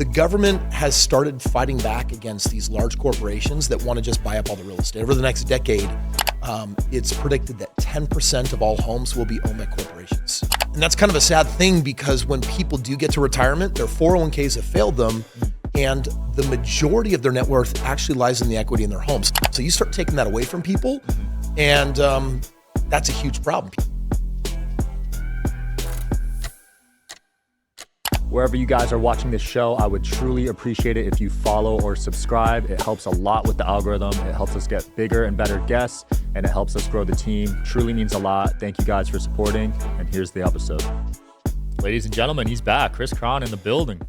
The government has started fighting back against these large corporations that want to just buy up all the real estate. Over the next decade, it's predicted that 10% of all homes will be owned by corporations. And that's kind of a sad thing because when people do get to retirement, their 401K's have failed them, and the majority of their net worth actually lies in the equity in their homes. So you start taking that away from people, and that's a huge problem. Wherever you guys are watching this show, I would truly appreciate it if you follow or subscribe. It helps a lot with the algorithm. It helps us get bigger and better guests, and it helps us grow the team. Truly means a lot. Thank you guys for supporting, and here's the episode. Ladies and gentlemen, he's back. Kris Krohn in the building.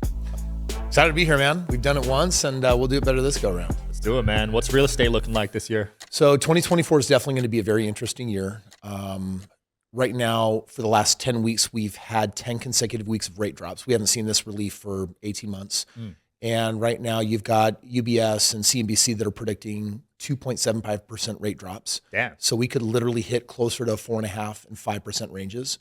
Excited to be here, man. We've done it once, and we'll do it better this go around. Let's do it, man. What's real estate looking like this year? So 2024 is definitely going to be a very interesting year. Right now, for the last 10 weeks, we've had 10 consecutive weeks of rate drops. We haven't seen this relief for 18 months. And right now, you've got UBS and CNBC that are predicting 2.75% rate drops. Damn. So we could literally hit closer to 4.5% and 5% ranges.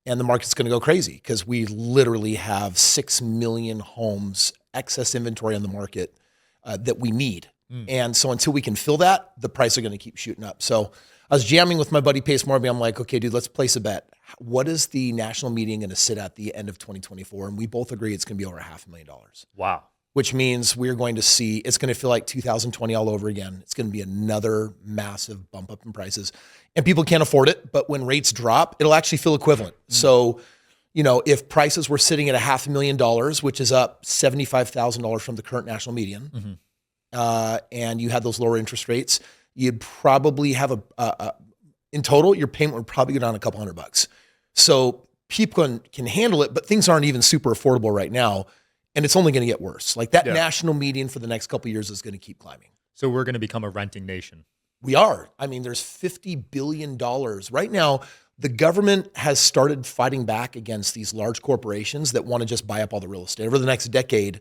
And the market's going to go crazy because we literally have 6 million homes, excess inventory on the market that we need. And so until we can fill that, the price are going to keep shooting up. So I was jamming with my buddy Pace Morby. I'm like, okay, dude, let's place a bet. What is the national median going to sit at the end of 2024? And we both agree it's going to be over $500,000. Wow. Which means we're going to see, it's going to feel like 2020 all over again. It's going to be another massive bump up in prices. And people can't afford it, but when rates drop, it'll actually feel equivalent. So, you know, if prices were sitting at $500,000, which is up $75,000 from the current national median, and you had those lower interest rates, you'd probably have in total, your payment would probably go down a couple $100. So people can handle it, but things aren't even super affordable right now. And it's only going to get worse. Like that national median for the next couple of years is going to keep climbing. So we're going to become a renting nation. We are. I mean, there's $50 billion. Right now, the government has started fighting back against these large corporations that want to just buy up all the real estate. Over the next decade,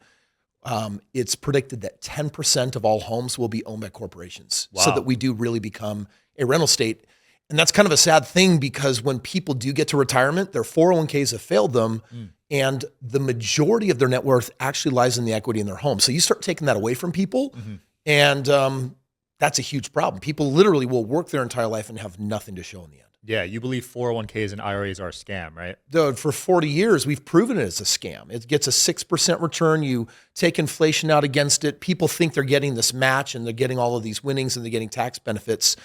it's predicted that 10% of all homes will be owned by corporations. Wow. So that we do really become a rental state. And that's kind of a sad thing because when people do get to retirement, their 401K's have failed them, and the majority of their net worth actually lies in the equity in their home. So you start taking that away from people, and that's a huge problem. People literally will work their entire life and have nothing to show in the end. Yeah, you believe 401K's and IRAs are a scam, right? Dude, for 40 years, we've proven it as a scam. It gets a 6% return. You take inflation out against it. People think they're getting this match and they're getting all of these winnings and they're getting tax benefits.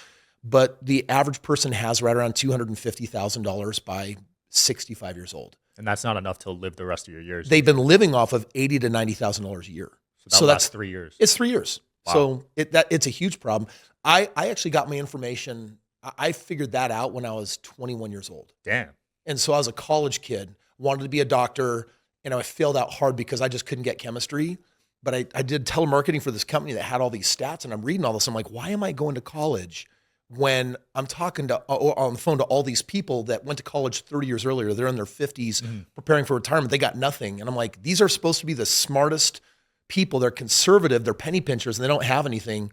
But the average person has right around $250,000 by 65 years old. And that's not enough to live the rest of your years. They've been living off of $80,000 to $90,000 a year. So that's 3 years. It's 3 years. Wow. So it's a huge problem. I actually got my information. I figured that out when I was 21 years old. Damn. And so I was a college kid, wanted to be a doctor, and I failed out hard because I just couldn't get chemistry. But I did telemarketing for this company that had all these stats, and I'm reading all this. I'm like, why am I going to college when I'm talking to on the phone to all these people that went to college 30 years earlier? They're in their 50s preparing for retirement. They got nothing. And I'm like, these are supposed to be the smartest people. They're conservative. They're penny pinchers, and they don't have anything.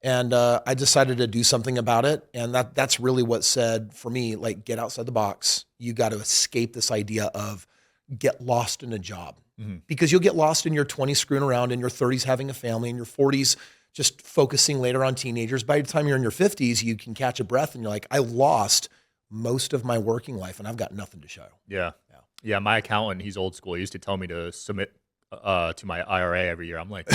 And I decided to do something about it. And that's really what said for me, like, get outside the box. You got to escape this idea of get lost in a job. Because you'll get lost in your 20s screwing around, in your 30s having a family, in your 40s just focusing later on teenagers. By the time you're in your 50s, you can catch a breath and you're like, I lost most of my working life and I've got nothing to show. Yeah, my accountant, he's old school. He used to tell me to submit to my IRA every year. I'm like,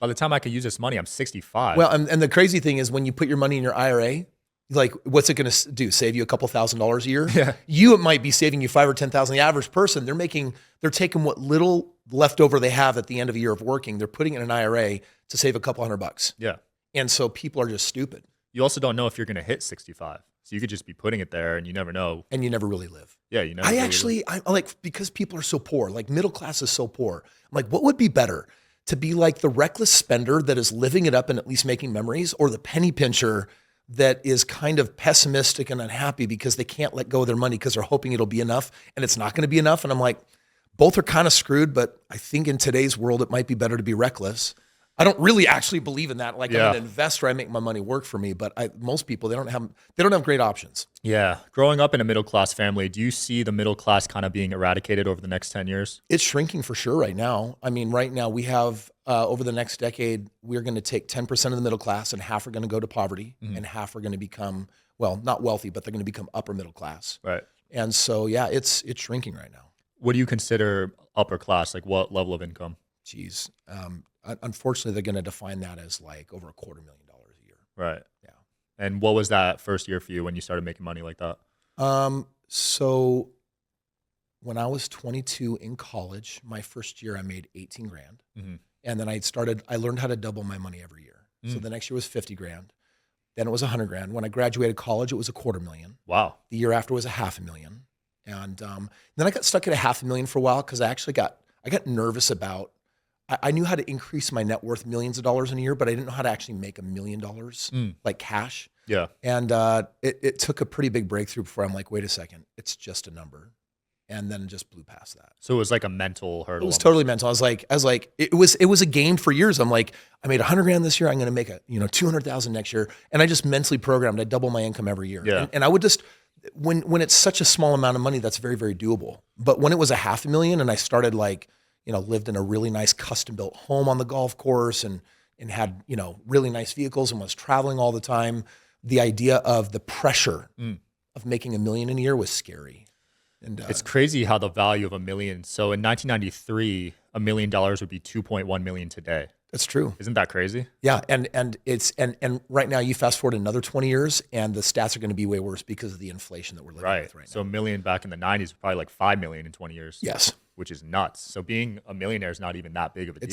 by the time I could use this money, I'm 65. Well, and the crazy thing is when you put your money in your IRA, like, what's it going to do? Save you a couple $1,000s a year? Yeah. It might be saving you $5,000 or $10,000. The average person, they're taking what little leftover they have at the end of a year of working. They're putting it in an IRA to save a couple $100. Yeah. And so people are just stupid. You also don't know if you're going to hit 65. So you could just be putting it there and you never know. And you never really live. Yeah, you never I like, because people are so poor, like middle class is so poor. I'm like, what would be better? To be like the reckless spender that is living it up and at least making memories, or the penny pincher that is kind of pessimistic and unhappy because they can't let go of their money because they're hoping it'll be enough and it's not going to be enough. And I'm like, both are kind of screwed, but I think in today's world, it might be better to be reckless. I don't really actually believe in that. Like Yeah. I'm an investor, I make my money work for me, but most people, they don't have great options. Yeah. Growing up in a middle class family, do you see the middle class kind of being eradicated over the next 10 years? It's shrinking for sure right now. I mean, right now we have, over the next decade, we're going to take 10% of the middle class and half are going to go to poverty and half are going to become, well, not wealthy, but they're going to become upper middle class. Right. And so, yeah, it's shrinking right now. What do you consider upper class? Like what level of income? Geez. Unfortunately, they're going to define that as like over $250,000 a year. Right. Yeah. And what was that first year for you when you started making money like that? So when I was 22 in college, my first year I made 18 grand. And then I learned how to double my money every year. So the next year was 50 grand. Then it was 100 grand. When I graduated college, it was $250,000. Wow. The year after was $500,000. And then I got stuck at $500,000 for a while because I got nervous about, I knew how to increase my net worth millions of dollars in a year, but I didn't know how to actually make $1 million like cash. Yeah. And it took a pretty big breakthrough before I'm like, wait a second, it's just a number. And then just blew past that. So it was like a mental hurdle. It was totally mental. I was like, it was a game for years. I'm like, I made 100 grand this year. I'm going to make 200,000 next year. And I just mentally programmed, I double my income every year. Yeah. And I would just, when it's such a small amount of money, that's very, very doable. But when it was $500,000 and I started lived in a really nice custom built home on the golf course and had, really nice vehicles and was traveling all the time, the idea of the pressure of making $1 million in a year was scary. And it's crazy how the value of $1 million. So in 1993, $1 million would be 2.1 million today. that's true. Isn't that crazy? Yeah. And right now you fast forward another 20 years and the stats are going to be way worse because of the inflation that we're living with right now. So $1 million back in the 90s was probably like 5 million in 20 years. Yes. Which is nuts. So being a millionaire is not even that big of a deal.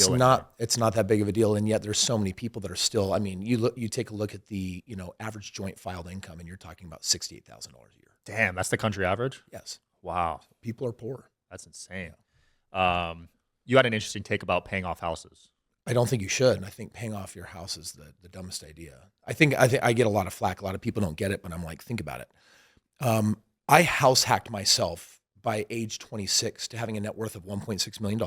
It's not that big of a deal. And yet there's so many people that are still, I mean, you take a look at the, average joint filed income and you're talking about $68,000 a year. Damn, that's the country average? Yes. Wow. People are poor. That's insane. You had an interesting take about paying off houses. I don't think you should. I think paying off your house is the dumbest idea. I think I get a lot of flack. A lot of people don't get it, but I'm like, think about it. I house hacked myself by age 26 to having a net worth of $1.6 million,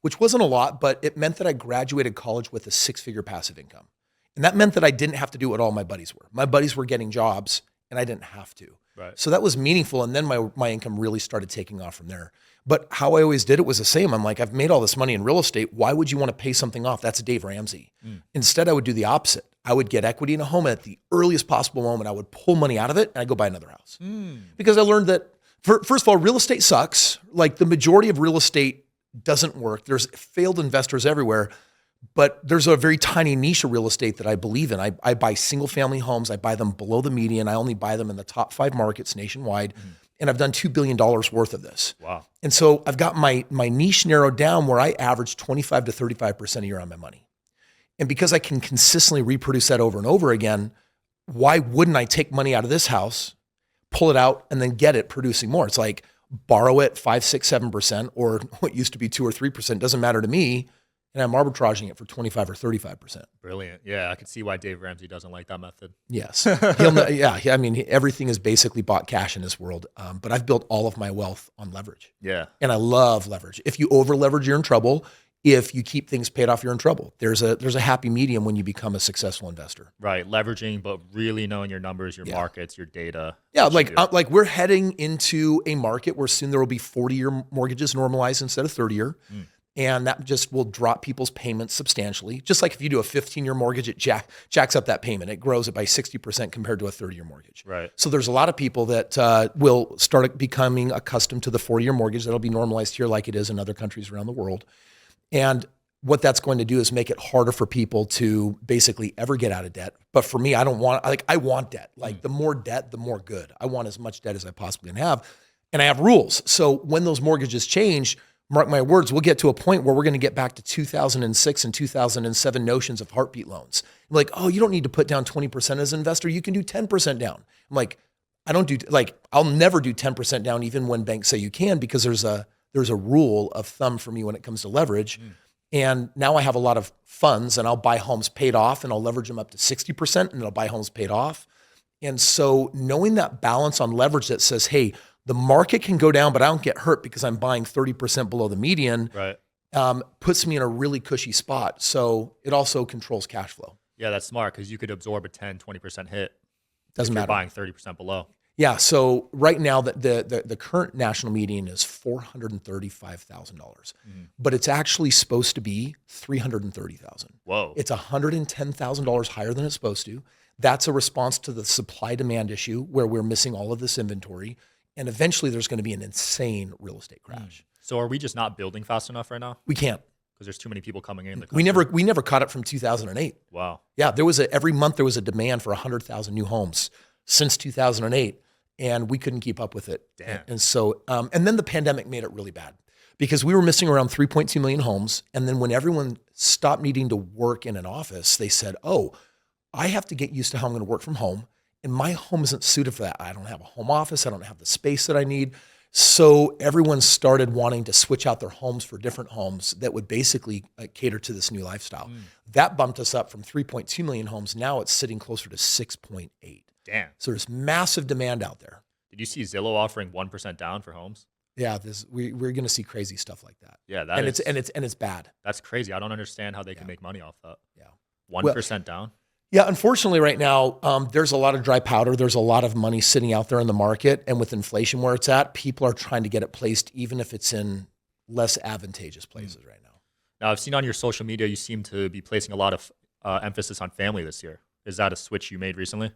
which wasn't a lot, but it meant that I graduated college with a 6-figure passive income. And that meant that I didn't have to do what all my buddies were. My buddies were getting jobs and I didn't have to. Right. So that was meaningful. And then my income really started taking off from there. But how I always did it was the same. I'm like, I've made all this money in real estate. Why would you want to pay something off? That's Dave Ramsey. Instead, I would do the opposite. I would get equity in a home, and at the earliest possible moment, I would pull money out of it and I'd go buy another house. Because I learned that, first of all, real estate sucks. Like the majority of real estate doesn't work. There's failed investors everywhere, but there's a very tiny niche of real estate that I believe in. I buy single family homes. I buy them below the median. I only buy them in the top 5 markets nationwide. And I've done $2 billion worth of this. Wow. And so I've got my niche narrowed down where I average 25 to 35% a year on my money. And because I can consistently reproduce that over and over again, why wouldn't I take money out of this house, pull it out, and then get it producing more? It's like borrow it 5, 6, 7%, or what used to be 2 or 3%, doesn't matter to me. And I'm arbitraging it for 25 or 35%. Brilliant. Yeah, I can see why Dave Ramsey doesn't like that method. Yes. I mean, everything is basically bought cash in this world. But I've built all of my wealth on leverage. Yeah. And I love leverage. If you over leverage, you're in trouble. If you keep things paid off, you're in trouble. There's a happy medium when you become a successful investor. Right. Leveraging, but really knowing your numbers, your markets, your data. Yeah. Like we're heading into a market where soon there will be 40-year mortgages normalized instead of 30-year. And that just will drop people's payments substantially. Just like if you do a 15-year mortgage, it jacks up that payment. It grows it by 60% compared to a 30-year mortgage. Right. So there's a lot of people that will start becoming accustomed to the 40-year mortgage. That'll be normalized here like it is in other countries around the world. And what that's going to do is make it harder for people to basically ever get out of debt. But for me, I want debt. Like the more debt, the more good. I want as much debt as I possibly can have. And I have rules. So when those mortgages change, mark my words, we'll get to a point where we're going to get back to 2006 and 2007 notions of heartbeat loans. I'm like, oh, you don't need to put down 20% as an investor. You can do 10% down. I'm like, I'll never do 10% down even when banks say you can, because there's a rule of thumb for me when it comes to leverage. And now I have a lot of funds and I'll buy homes paid off and I'll leverage them up to 60% and I'll buy homes paid off. And so knowing that balance on leverage that says, hey, the market can go down, but I don't get hurt because I'm buying 30% below the median. Right. puts me in a really cushy spot. So it also controls cash flow. Yeah, that's smart because you could absorb a 10, 20% hit. Doesn't if you're matter. buying 30% below. Yeah. So right now the current national median is $435,000, but it's actually supposed to be $330,000. Whoa. It's $110,000 higher than it's supposed to. That's a response to the supply demand issue where we're missing all of this inventory. And eventually there's going to be an insane real estate crash. So are we just not building fast enough right now? We can't. Because there's too many people coming in the country. We never caught up from 2008. Wow. Yeah, every month there was a demand for 100,000 new homes since 2008, and we couldn't keep up with it. Damn. And so, and then the pandemic made it really bad because we were missing around 3.2 million homes. And then when everyone stopped needing to work in an office, they said, "Oh, I have to get used to how I'm going to work from home, and my home isn't suited for that. I don't have a home office. I don't have the space that I need." So everyone started wanting to switch out their homes for different homes that would basically cater to this new lifestyle. That bumped us up from 3.2 million homes. Now it's sitting closer to 6.8. Damn. So there's massive demand out there. Did you see Zillow offering 1% down for homes? Yeah, we're going to see crazy stuff like that. Yeah, it's bad. That's crazy. I don't understand how they can make money off that. Yeah, 1% down. Yeah, unfortunately, right now there's a lot of dry powder. There's a lot of money sitting out there in the market, and with inflation where it's at, people are trying to get it placed, even if it's in less advantageous places right now. Now, I've seen on your social media you seem to be placing a lot of emphasis on family this year. Is that a switch you made recently?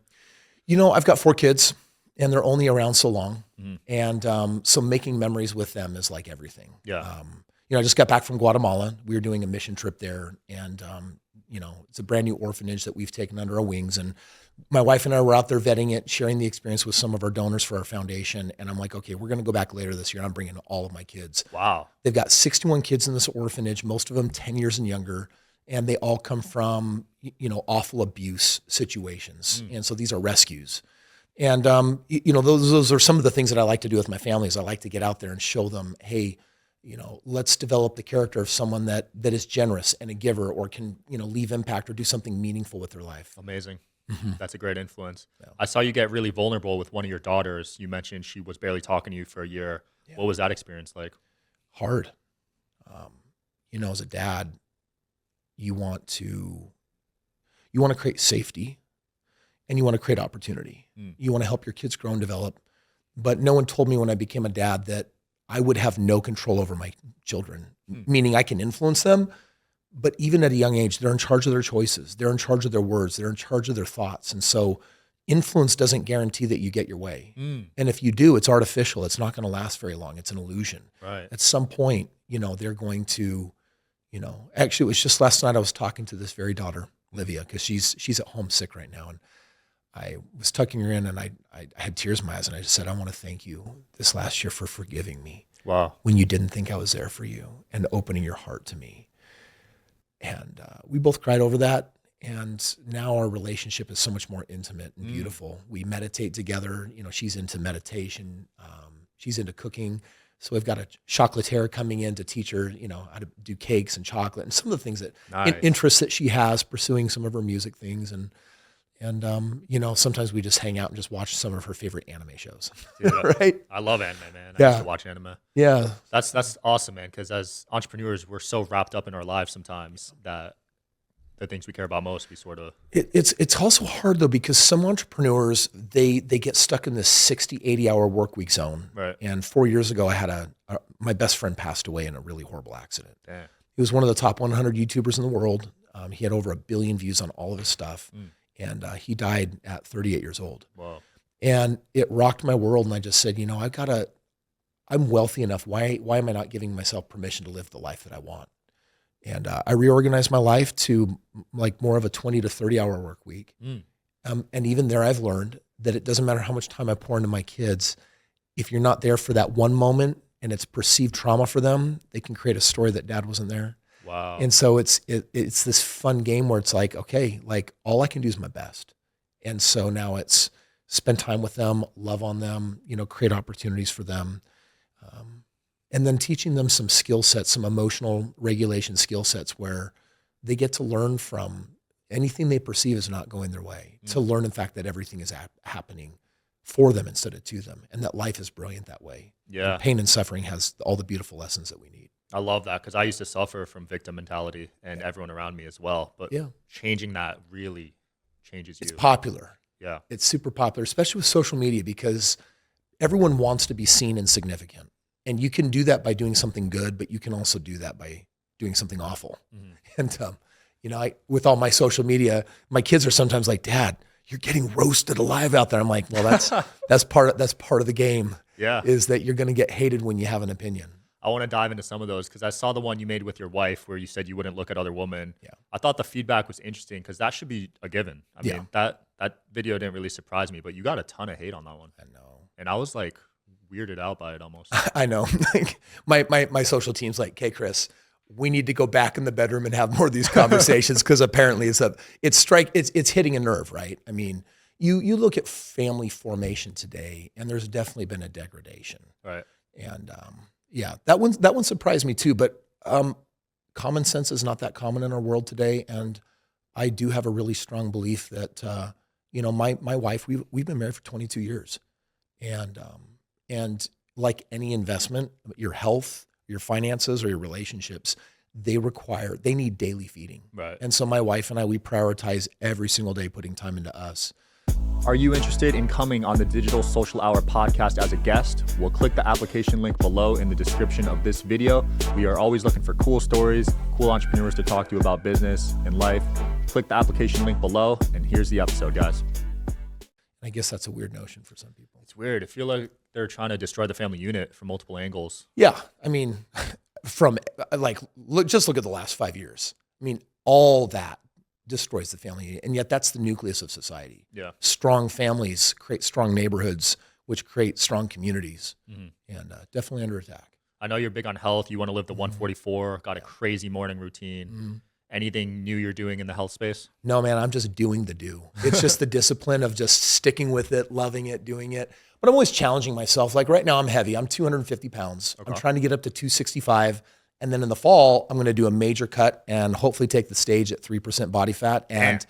You know, I've got 4 kids, and they're only around so long, and so making memories with them is like everything. Yeah. You know, I just got back from Guatemala. We were doing a mission trip there, and you know, it's a brand new orphanage that we've taken under our wings. And my wife and I were out there vetting it, sharing the experience with some of our donors for our foundation. And I'm like, okay, we're going to go back later this year. And I'm bringing all of my kids. Wow. They've got 61 kids in this orphanage, most of them 10 years and younger. And they all come from, you know, awful abuse situations. And so these are rescues. And, you know, those are some of the things that I like to do with my family is I like to get out there and show them, hey, you know, let's develop the character of someone that is generous and a giver or can, you know, leave impact or do something meaningful with their life. Amazing. That's a great influence. Yeah. I saw you get really vulnerable with one of your daughters. You mentioned she was barely talking to you for a year. Yeah. What was that experience like? Hard. You know, as a dad, you want to create safety and you want to create opportunity. You want to help your kids grow and develop. But no one told me when I became a dad that I would have no control over my children, meaning I can influence them, but even at a young age, they're in charge of their choices. They're in charge of their words. They're in charge of their thoughts. And so influence doesn't guarantee that you get your way. And if you do, it's artificial. It's not going to last very long. It's an illusion. Right. At some point, you know, they're going to, you know, actually it was just last night I was talking to this very daughter, Livia, because she's at home sick right now. And I was tucking her in and I had tears in my eyes and I just said, I want to thank you this last year for forgiving me. Wow. When you didn't think I was there for you and opening your heart to me. And we both cried over that. And now our relationship is so much more intimate and beautiful. We meditate together. You know, she's into meditation. She's into cooking. So we've got a chocolatier coming in to teach her, you know, how to do cakes and chocolate and some of the things that interests that she has, pursuing some of her music things. And you know, sometimes we just hang out and just watch some of her favorite anime shows. Dude, right? I love anime, man. I Yeah. used to watch anime. Yeah. That's awesome, man. Because as entrepreneurs, we're so wrapped up in our lives sometimes that the things we care about most, we sort of. It's also hard though, because some entrepreneurs, they get stuck in this 60, 80-hour work week zone. Right. And 4 years ago, I had my best friend passed away in a really horrible accident. Damn. He was one of the top 100 YouTubers in the world. He had over 1 billion views on all of his stuff. And he died at 38 years old. Wow. And it rocked my world. And I just said, you know, I'm wealthy enough. Why am I not giving myself permission to live the life that I want? And I reorganized my life to like more of a 20 to 30 hour work week. And even there, I've learned that it doesn't matter how much time I pour into my kids. If you're not there for that one moment and it's perceived trauma for them, they can create a story that dad wasn't there. Wow. And so it's this fun game where it's like, okay, like all I can do is my best. And so now it's spend time with them, love on them, you know, create opportunities for them. And then teaching them some skill sets, some emotional regulation skill sets where they get to learn from anything they perceive as not going their way, to learn, in fact, that everything is happening for them instead of to them, and that life is brilliant that way. Yeah. And pain and suffering has all the beautiful lessons that we need. I love that because I used to suffer from victim mentality and everyone around me as well. But Yeah. changing that really changes you. It's popular. Yeah. It's super popular, especially with social media, because everyone wants to be seen and significant. And you can do that by doing something good, but you can also do that by doing something awful. Mm-hmm. And, with all my social media, my kids are sometimes like, Dad, you're getting roasted alive out there. I'm like, well, that's part of the game. Yeah. Is that you're going to get hated when you have an opinion. I want to dive into some of those because I saw the one you made with your wife where you said you wouldn't look at other women. Yeah. I thought the feedback was interesting because that should be a given. I Yeah. mean, that video didn't really surprise me, but you got a ton of hate on that one. I know. And I was like weirded out by it almost. I know. my social team's like, okay, Kris, we need to go back in the bedroom and have more of these conversations because apparently it's hitting a nerve, right? I mean, you look at family formation today, and there's definitely been a degradation. Right. And that one surprised me too. But common sense is not that common in our world today, and I do have a really strong belief that my wife, we've been married for 22 years, and like any investment, your health, your finances, or your relationships, they need daily feeding. Right. And so my wife and I, we prioritize every single day putting time into us. Are you interested in coming on the Digital Social Hour podcast as a guest? Well, click the application link below in the description of this video. We are always looking for cool stories, cool entrepreneurs to talk to about business and life. Click the application link below, and here's the episode, guys. I guess that's a weird notion for some people. It's weird. I feel like they're trying to destroy the family unit from multiple angles. Yeah. I mean, just look at the last 5 years. I mean, all that destroys the family unit, and yet that's the nucleus of society. Yeah. Strong families create strong neighborhoods, which create strong communities, and definitely under attack. I know you're big on health. You want to live the 144, got a crazy morning routine. Anything new you're doing in the health space? No, man, I'm just doing the do. It's just the discipline of just sticking with it, loving it, doing it. But I'm always challenging myself. Like right now, I'm heavy. I'm 250 pounds. Okay. I'm trying to get up to 265. And then in the fall, I'm going to do a major cut and hopefully take the stage at 3% body fat and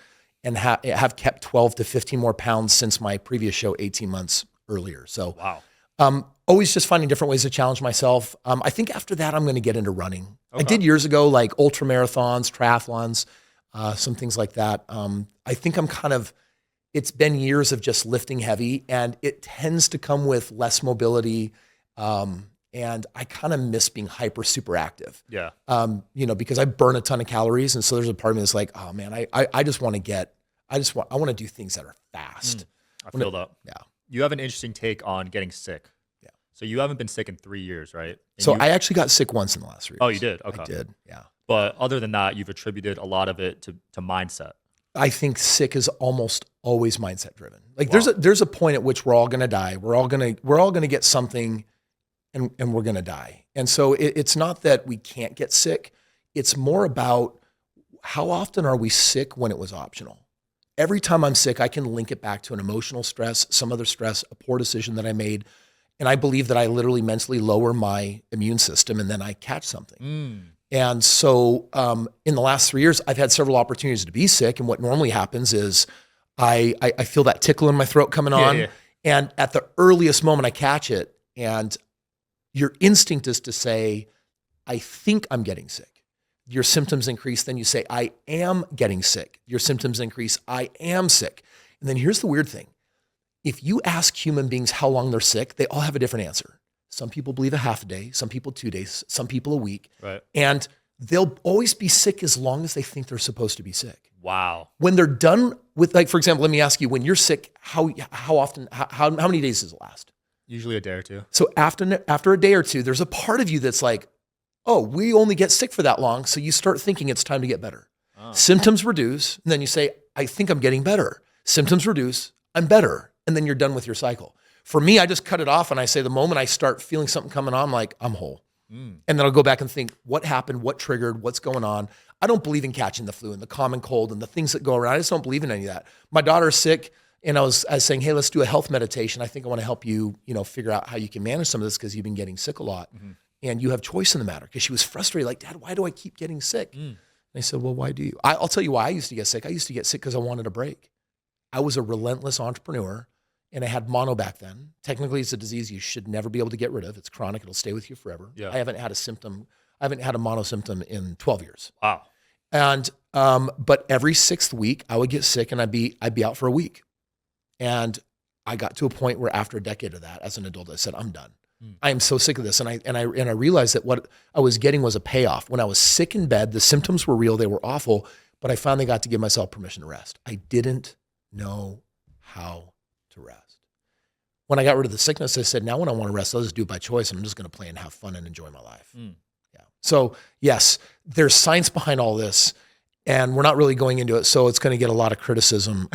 have kept 12 to 15 more pounds since my previous show 18 months earlier. So wow. Always just finding different ways to challenge myself. I think after that, I'm going to get into running. Okay. I did years ago, like ultra marathons, triathlons, some things like that. I think it's been years of just lifting heavy, and it tends to come with less mobility. And I kind of miss being super active. Yeah. Because I burn a ton of calories. And so there's a part of me that's like, oh man, I just want to do things that are fast. I feel that. Yeah. You have an interesting take on getting sick. Yeah. So you haven't been sick in 3 years, right? I actually got sick once in the last 3 years. Oh, you did? Okay. I did. Yeah. But other than that, you've attributed a lot of it to mindset. I think sick is almost always mindset driven. Like there's a point at which we're all going to die. We're all going to get something and we're going to die. And so it's not that we can't get sick. It's more about how often are we sick when it was optional. Every time I'm sick, I can link it back to an emotional stress, some other stress, a poor decision that I made. And I believe that I literally mentally lower my immune system and then I catch something. And so in the last 3 years, I've had several opportunities to be sick. And what normally happens is I feel that tickle in my throat coming on. Yeah. And at the earliest moment I catch it, and your instinct is to say, I think I'm getting sick. Your symptoms increase. Then you say, I am getting sick. Your symptoms increase. I am sick. And then here's the weird thing. If you ask human beings how long they're sick, they all have a different answer. Some people believe a half a day, some people 2 days, some people a week. Right. And they'll always be sick as long as they think they're supposed to be sick. Wow. When they're done with, like, for example, let me ask you, when you're sick, how often, how many days does it last? Usually a day or two. So after a day or two, there's a part of you that's like, oh, we only get sick for that long. So you start thinking it's time to get better. Oh. Symptoms reduce. And then you say, I think I'm getting better. Symptoms reduce. I'm better. And then you're done with your cycle. For me, I just cut it off. And I say, the moment I start feeling something coming on, I'm like, I'm whole. And then I'll go back and think, what happened? What triggered? What's going on? I don't believe in catching the flu and the common cold and the things that go around. I just don't believe in any of that. My daughter's sick. And I was saying, hey, let's do a health meditation. I think I want to help you, figure out how you can manage some of this because you've been getting sick a lot. And you have choice in the matter. Because she was frustrated, like, Dad, why do I keep getting sick? And I said, well, why do you? I'll tell you why I used to get sick. I used to get sick because I wanted a break. I was a relentless entrepreneur, and I had mono back then. Technically, it's a disease you should never be able to get rid of. It's chronic. It'll stay with you forever. Yeah. I haven't had a symptom. I haven't had a mono symptom in 12 years. Wow. And, but every 6th week I would get sick and I'd be out for a week. And I got to a point where after a decade of that, as an adult, I said, I'm done. I am so sick of this. And I realized that what I was getting was a payoff. When I was sick in bed, the symptoms were real. They were awful, but I finally got to give myself permission to rest. I didn't know how to rest. When I got rid of the sickness, I said, now when I want to rest, I'll just do it by choice. I'm just going to play and have fun and enjoy my life. Yeah. So yes, there's science behind all this. And we're not really going into it, so it's going to get a lot of criticism,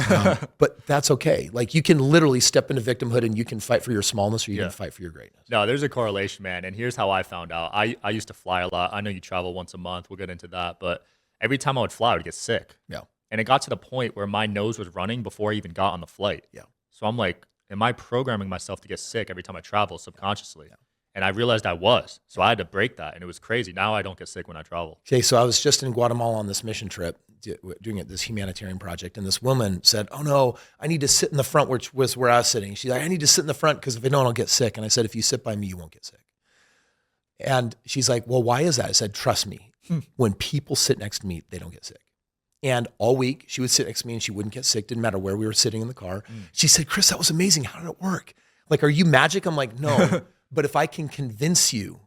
but that's okay. Like you can literally step into victimhood and you can fight for your smallness or you can fight for your greatness. No, there's a correlation, man. And here's how I found out. I used to fly a lot. I know you travel once a month. We'll get into that. But every time I would fly, I would get sick. Yeah. And it got to the point where my nose was running before I even got on the flight. Yeah. So I'm like, am I programming myself to get sick every time I travel subconsciously? Yeah. And I realized I was. So I had to break that. And it was crazy. Now I don't get sick when I travel. Okay, so I was just in Guatemala on this mission trip doing this humanitarian project. And this woman said, oh no, I need to sit in the front, which was where I was sitting. She's like, I need to sit in the front because if I don't, I'll get sick. And I said, if you sit by me, you won't get sick. And she's like, well, why is that? I said, trust me, when people sit next to me, they don't get sick. And all week she would sit next to me and she wouldn't get sick. Didn't matter where we were sitting in the car. She said, Kris, that was amazing. How did it work? Like, are you magic? I'm like, no. But if I can convince you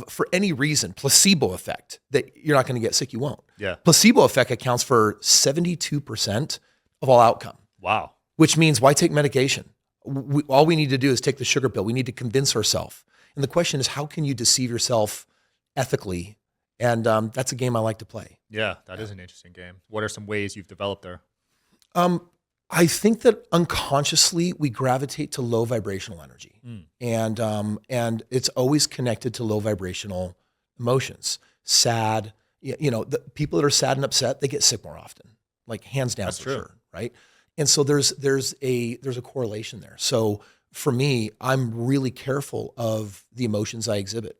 for any reason, placebo effect, that you're not going to get sick, you won't. Yeah. Placebo effect accounts for 72% of all outcome. Wow. Which means why take medication? All we need to do is take the sugar pill. We need to convince ourselves. And the question is, how can you deceive yourself ethically? And that's a game I like to play. Yeah, that is an interesting game. What are some ways you've developed there? I think that unconsciously we gravitate to low vibrational energy, and it's always connected to low vibrational emotions. Sad, the people that are sad and upset, they get sick more often, like hands down. That's for sure, right? And so there's a correlation there. So for me, I'm really careful of the emotions I exhibit.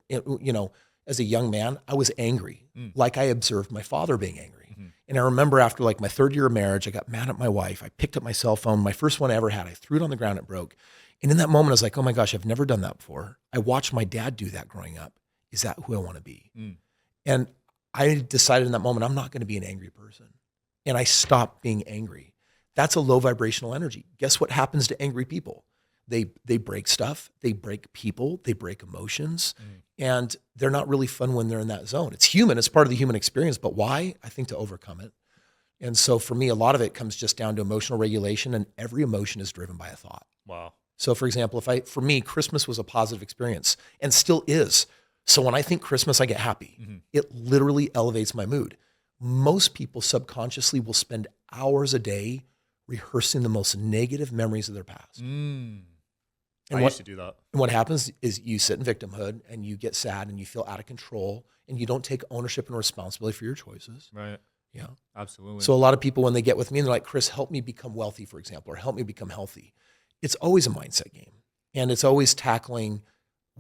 As a young man, I was angry, like I observed my father being angry. And I remember after like my 3rd year of marriage, I got mad at my wife. I picked up my cell phone, my first one I ever had. I threw it on the ground, it broke. And in that moment, I was like, oh my gosh, I've never done that before. I watched my dad do that growing up. Is that who I want to be? And I decided in that moment, I'm not going to be an angry person. And I stopped being angry. That's a low vibrational energy. Guess what happens to angry people? They break stuff, they break people, they break emotions, and they're not really fun when they're in that zone. It's human, it's part of the human experience, but why? I think to overcome it. And so for me, a lot of it comes just down to emotional regulation, and every emotion is driven by a thought. Wow. So for example, for me, Christmas was a positive experience and still is. So when I think Christmas, I get happy. It literally elevates my mood. Most people subconsciously will spend hours a day rehearsing the most negative memories of their past. I used to do that. And what happens is you sit in victimhood and you get sad and you feel out of control and you don't take ownership and responsibility for your choices. Right. Yeah. Absolutely. So a lot of people, when they get with me, they're like, Kris, help me become wealthy, for example, or help me become healthy. It's always a mindset game. And it's always tackling,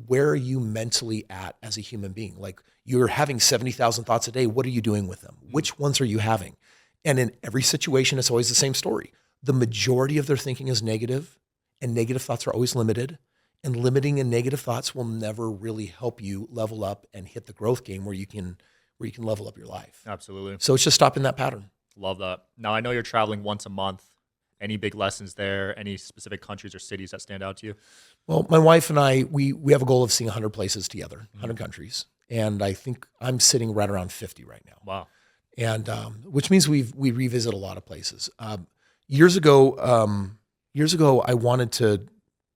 where are you mentally at as a human being? Like, you're having 70,000 thoughts a day. What are you doing with them? Which ones are you having? And in every situation, it's always the same story. The majority of their thinking is negative, and negative thoughts are always limited. And limiting and negative thoughts will never really help you level up and hit the growth game where you can level up your life. Absolutely. So it's just stopping that pattern. Love that. Now, I know you're traveling once a month. Any big lessons there? Any specific countries or cities that stand out to you? Well, my wife and I, we have a goal of seeing 100 places together, 100 countries. And I think I'm sitting right around 50 right now. Wow. And which means we revisit a lot of places. Years ago, I wanted to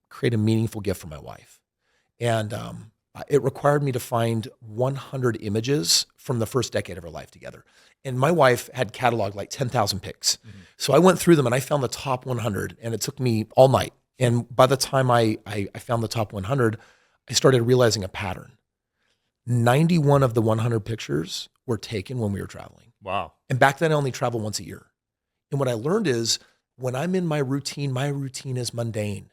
create a meaningful gift for my wife. And it required me to find 100 images from the first decade of our life together. And my wife had cataloged like 10,000 pics. So I went through them and I found the top 100, and it took me all night. And by the time I found the top 100, I started realizing a pattern. 91 of the 100 pictures were taken when we were traveling. Wow. And back then I only traveled once a year. And what I learned is, when I'm in my routine is mundane.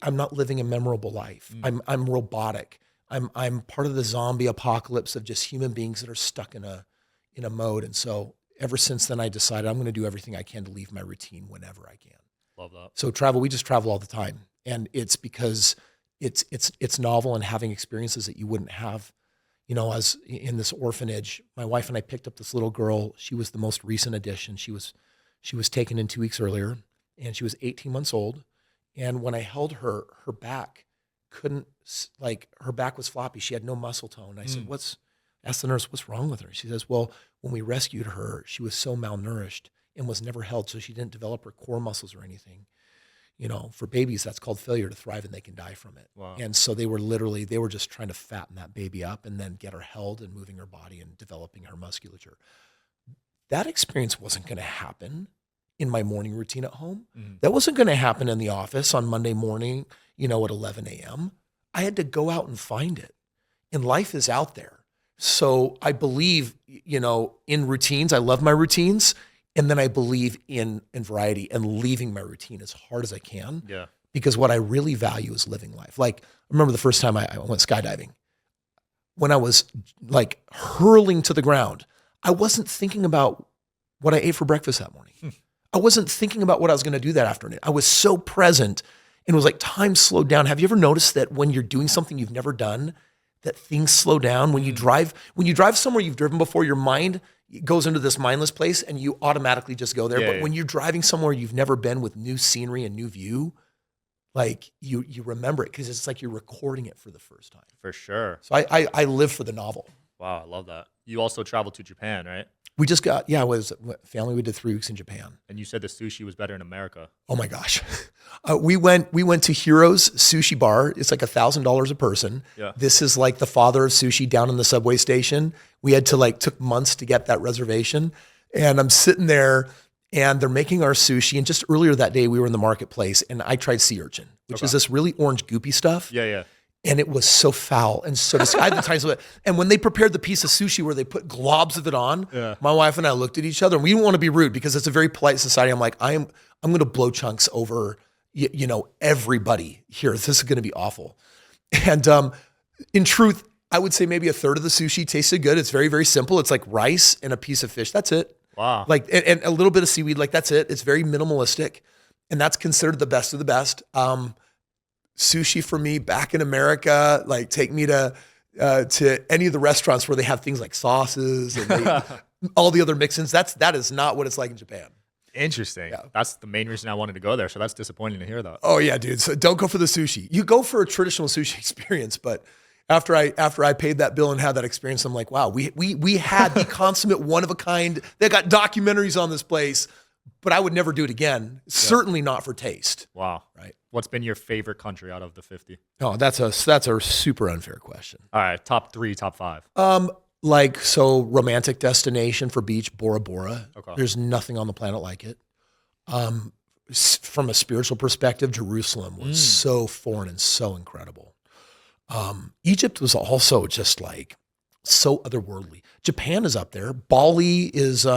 I'm not living a memorable life. I'm robotic. I'm part of the zombie apocalypse of just human beings that are stuck in a mode. And so ever since then, I decided I'm going to do everything I can to leave my routine whenever I can. Love that. So we just travel all the time, and it's because it's novel and having experiences that you wouldn't have. you know, I was in this orphanage. My wife and I picked up this little girl. She was the most recent addition. She was taken in 2 weeks earlier, and she was 18 months old. And when I held her, her back her back was floppy. She had no muscle tone. I said, asked the nurse, what's wrong with her? She says, well, when we rescued her, she was so malnourished and was never held, so she didn't develop her core muscles or anything. You know, for babies, that's called failure to thrive, and they can die from it. Wow. And so they were just trying to fatten that baby up and then get her held and moving her body and developing her musculature. That experience wasn't going to happen in my morning routine at home. That wasn't going to happen in the office on Monday morning, you know, at 11 a.m. I had to go out and find it. And life is out there. So I believe, you know, in routines. I love my routines. And then I believe in variety and leaving my routine as hard as I can. Yeah. Because what I really value is living life. Like, I remember the first time I went skydiving. When I was like hurling to the ground, I wasn't thinking about what I ate for breakfast that morning. I wasn't thinking about what I was going to do that afternoon. I was so present, and it was like time slowed down. Have you ever noticed that when you're doing something you've never done, that things slow down? When you drive somewhere you've driven before, your mind goes into this mindless place and you automatically just go there. Yeah, but when you're driving somewhere you've never been with new scenery and new view, like you remember it because it's like you're recording it for the first time. For sure. So I live for the novel. Wow, I love that. You also traveled to Japan, right? We just got, family, we did 3 weeks in Japan. And you said the sushi was better in America. Oh my gosh. We went to Hero's Sushi Bar. It's like $1,000 a person. Yeah. This is like the father of sushi down in the subway station. We had to took months to get that reservation. And I'm sitting there and they're making our sushi. And just earlier that day, we were in the marketplace and I tried sea urchin, which is this really orange goopy stuff. Yeah, yeah. And it was so foul and so disgusting. I had the time. And when they prepared the piece of sushi where they put globs of it on, my wife and I looked at each other, and we didn't want to be rude because it's a very polite society. I'm like, I'm going to blow chunks over, you know, everybody here. This is going to be awful. And in truth, I would say maybe a third of the sushi tasted good. It's very, very simple. It's like rice and a piece of fish. That's it. Wow. Like, and a little bit of seaweed. Like, that's it. It's very minimalistic. And that's considered the best of the best. Sushi for me back in America, like take me to any of the restaurants where they have things like sauces and all the other mix-ins. That is not what it's like in Japan. Interesting. Yeah. That's the main reason I wanted to go there. So that's disappointing to hear that. Oh yeah, dude. So don't go for the sushi. You go for a traditional sushi experience, but after I paid that bill and had that experience, I'm like, wow, we had the consummate one of a kind. They got documentaries on this place, but I would never do it again. Yeah. Certainly not for taste. Wow. Right. What's been your favorite country out of the 50? Oh, that's a super unfair question. All right, top 3, top 5. Romantic destination for beach, Bora Bora. Okay. There's nothing on the planet like it. From a spiritual perspective, Jerusalem was so foreign and so incredible. Egypt was also just like so otherworldly. Japan is up there. Bali is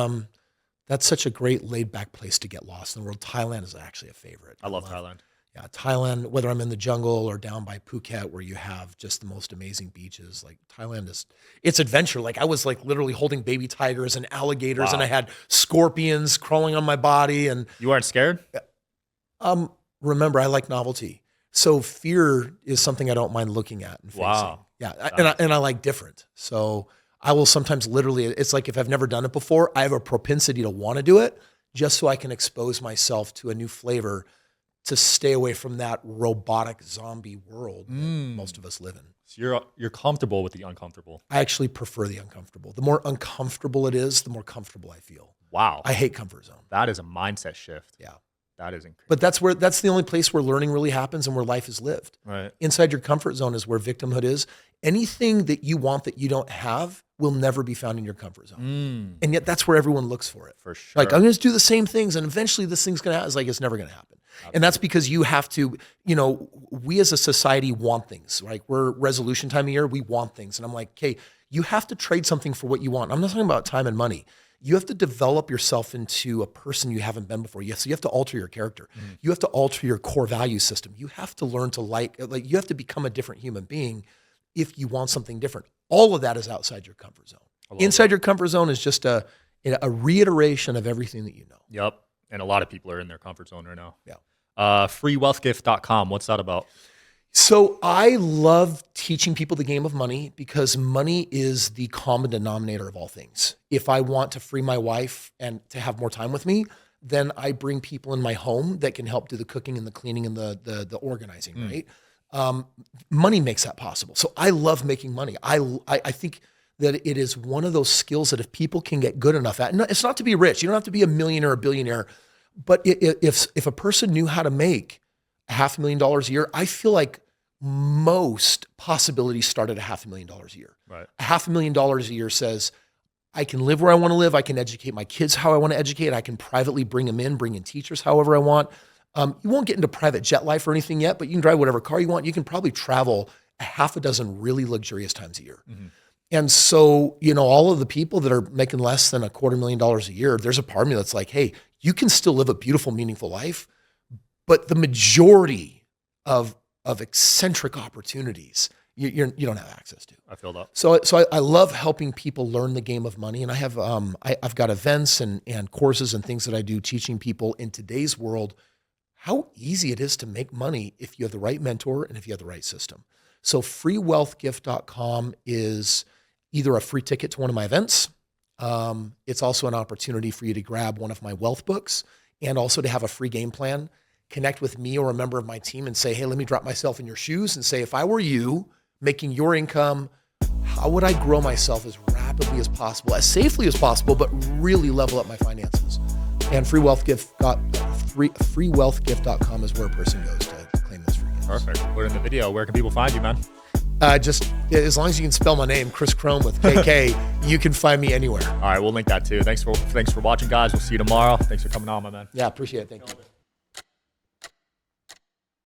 that's such a great laid back place to get lost in the world. Thailand is actually a favorite. I love Thailand. Yeah, Thailand, whether I'm in the jungle or down by Phuket where you have just the most amazing beaches, like Thailand it's adventure. Like I was like literally holding baby tigers and alligators and I had scorpions crawling on my body. And you weren't scared? Remember, I like novelty. So fear is something I don't mind looking at and facing. Wow. Yeah, and I like different. So I will sometimes literally, it's like if I've never done it before, I have a propensity to want to do it just so I can expose myself to a new flavor to stay away from that robotic zombie world that most of us live in. So you're comfortable with the uncomfortable. I actually prefer the uncomfortable. The more uncomfortable it is, the more comfortable I feel. Wow. I hate comfort zone. That is a mindset shift. Yeah. That is incredible. But that's the only place where learning really happens and where life is lived. Right. Inside your comfort zone is where victimhood is. Anything that you want that you don't have will never be found in your comfort zone. And yet that's where everyone looks for it. For sure. Like, I'm going to do the same things and eventually this thing's going to happen. It's like, it's never going to happen. Absolutely. And that's because you have to, we as a society want things, right? We're resolution time of year. We want things. And I'm like, okay, you have to trade something for what you want. I'm not talking about time and money. You have to develop yourself into a person you haven't been before. Yes, so you have to alter your character. You have to alter your core value system. You have to learn to you have to become a different human being if you want something different. All of that is outside your comfort zone. Inside your comfort zone is just a reiteration of everything that you know. Yep. And a lot of people are in their comfort zone right now. Yeah. Freewealthgift.com. What's that about? So I love teaching people the game of money because money is the common denominator of all things. If I want to free my wife and to have more time with me, then I bring people in my home that can help do the cooking and the cleaning and the organizing, right? Money makes that possible. So I love making money. I think that it is one of those skills that if people can get good enough at, it's not to be rich. You don't have to be a millionaire or a billionaire, but if a person knew how to make $500,000 a year, I feel like most possibilities start at $500,000 a year. Right. $500,000 a year says, I can live where I want to live. I can educate my kids how I want to educate. I can privately bring in teachers however I want. You won't get into private jet life or anything yet, but you can drive whatever car you want. You can probably travel a half a dozen really luxurious times a year. And so, all of the people that are making less than $250,000 a year, there's a part of me that's like, hey, you can still live a beautiful, meaningful life, but the majority of eccentric opportunities you don't have access to. I feel that. So I love helping people learn the game of money, and I have I've got events and courses and things that I do teaching people in today's world how easy it is to make money if you have the right mentor and if you have the right system. So freewealthgift.com is either a free ticket to one of my events. It's also an opportunity for you to grab one of my wealth books and also to have a free game plan. Connect with me or a member of my team and say, hey, let me drop myself in your shoes and say, if I were you making your income, how would I grow myself as rapidly as possible, as safely as possible, but really level up my finances? And freewealthgift.com is where a person goes to claim this free gift. Perfect. Put it in the video. Where can people find you, man? Just as long as you can spell my name, Kris Krohn with KK, you can find me anywhere. All right, we'll link that too. Thanks for watching, guys. We'll see you tomorrow. Thanks for coming on, my man. Yeah, appreciate it. Thank you.